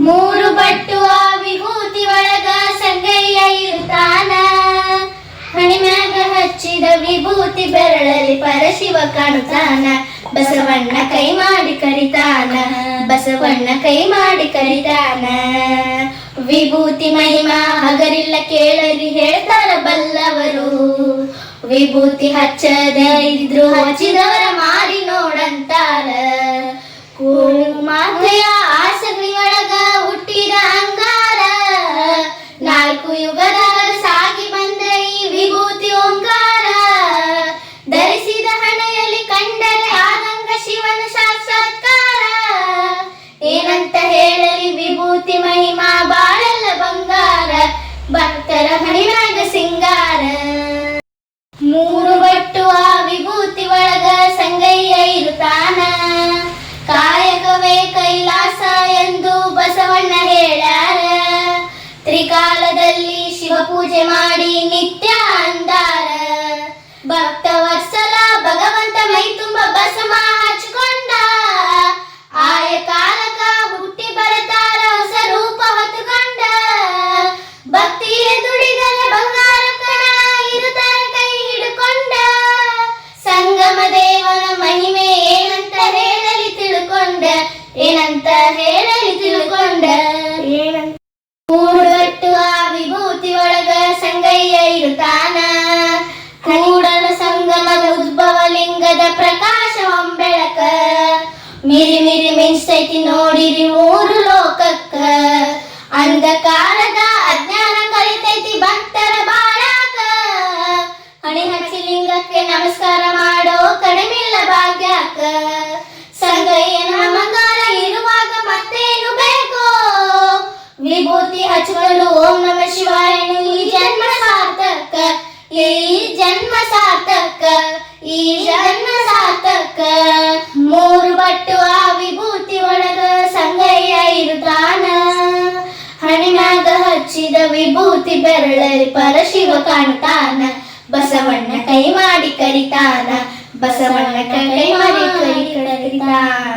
ಮೂರು ಬಟ್ಟು ಆ ವಿಭೂತಿ ಒಳಗ ಸಂಗಯ್ಯ ಇರ್ತಾನ. ಹಣಿಮ್ಯಾಗ ಹಚ್ಚಿದ ವಿಭೂತಿ ಬೆರಳಲ್ಲಿ ಪರಶಿವ ಕಾಣುತ್ತಾನ. ಬಸವಣ್ಣ ಕೈ ಮಾಡಿ ಕರಿತಾನ, ಬಸವಣ್ಣ ಕೈ ಮಾಡಿ ಕರಿತಾನ. ವಿಭೂತಿ ಮಹಿಮಾ ಹಗರಿಲ್ಲ ಕೇಳರಿ ಹೇಳ್ತಾರ ಬಲ್ಲವರು. ವಿಭೂತಿ ಹಚ್ಚದ ಇದ್ರು ಹಚ್ಚಿದವರ ಮಾರಿ ನೋಡಂತಾರ. ಮಾತೆಯ ಆಸಗಳಿ ಒಳಗ ಹುಟ್ಟಿದ ಅಂಗಾರ. ನಾಲ್ಕು ಯುಗದ ಸಾಗಿ ಬಂದ್ರೆ ಈ ವಿಭೂತಿ ಓಂಕಾರ. ಧರಿಸಿದ ಹಣೆಯಲ್ಲಿ ಕಂಡರೆ ಆದಂಗ ಶಿವನ ಸಾಕ್ಷಾತ್ಕಾರ. ಏನಂತ ಹೇಳಲಿ ವಿಭೂತಿ ಮಹಿಮಾ ಬಾಳಲ್ಲ ಬಂಗಾರ. ಭಕ್ತರ ಹಣಿಮ್ಯಾಗ ಸಿಂಗಾರ. ಮೂರು ಬಟ್ಟು ಆ ವಿಭೂತಿ ಒಳಗ ಸಂಗಯ್ಯ ಇರುತ್ತಾನ. ಕಾಯಕವೇ ಕೈಲಾಸ ಎಂದು ಬಸವಣ್ಣ ಹೇಳ್ಯಾರ. ತ್ರಿಕಾಲದಲ್ಲಿ ಶಿವ ಪೂಜೆ ಮಾಡಿ ನಿತ್ಯ ಅಂದಾರ. ಭಕ್ತ ವತ್ಸಲ ಭಗವಂತ ಮೈ ತುಂಬ ಬಸಮ ಹಚ್ಕೊಂಡ. ಆಯ ಕಾಲಕ ಹುಟ್ಟಿ ಬರತಾರ ಹೊಸ ರೂಪ ಹೊತ್ತುಕೊಂಡ. ಭಕ್ತಿಯ ದುಡಿದರೆ ಬಂಗಾರ ಕಣ ಇರುತ್ತಾರ ಕೈ ಹಿಡ್ಕೊಂಡ. ಸಂಗಮ ದೇವನ ಮಹಿಮೆ ಏನಂತ ಹೇಳಲಿ ತಿಳ್ಕೊಂಡ. ಏನಂತ ಹೇಳಲಿ ತಿಳ್ಕೊಂಡ. ಮೂಡುಗಟ್ಟು ಆ ವಿಭೂತಿ ಒಳಗ ಸಂಗಯ್ಯ ಇರುತ್ತಾನ. ಕೂಡಲ ಸಂಗಮದ ಉದ್ಭವ ಲಿಂಗದ ಪ್ರಕಾಶ ಹೊಂಬೆಳಕ. ಮಿರಿ ಮಿರಿ ಮಿಂಚೈತಿ ನೋಡಿರಿ ಮೂರು ಲೋಕಕ್ಕ. ಅಂಧಕಾರದ ಅಜ್ಞಾನ ಕಲಿತೈತಿ ಭಕ್ತರ ಬಾಳಾಕ. ಹಣೆ ಹಚ್ಚಿ ಲಿಂಗಕ್ಕೆ ನಮಸ್ಕಾರ ಮಾಡೋ ಕಡಿಮಿಲ್ಲ ಭಾಗ್ಯಾಕ. ಸಂಗಯ್ಯನ ಮಂಗಾರ ಇರುವಾಗ ಮತ್ತೇನು ಬೇಕು. ವಿಭೂತಿ ಹಚ್ಚಿಕೊಂಡು ಓಂ ನಮ ಶಿವಾಯನು ಈ ಜನ್ಮ ಸಾರ್ಥಕ. ಈ ಜನ್ಮ ಸಾರ್ಥಕ. ಈ ಜನ್ಮ ಸಾರ್ಥಕ. ಮೂರು ಬಟ್ಟು ಆ ವಿಭೂತಿ ಒಳಗ ಸಂಗಯ್ಯ ಇರುತ್ತಾನ. ಹಣಿಮ್ಯಾಗ ಹಚ್ಚಿದ ವಿಭೂತಿ ಬೆರಳಲ್ಲಿ ಪರಶಿವ ಕಾಣ್ತಾನ. ಬಸವಣ್ಣ ಕೈ ಮಾಡಿ ಕರಿತಾನ. ಬಸವಣ್ಣ ಕೈ ಮಾಡಿ ಕರಿತಾನ.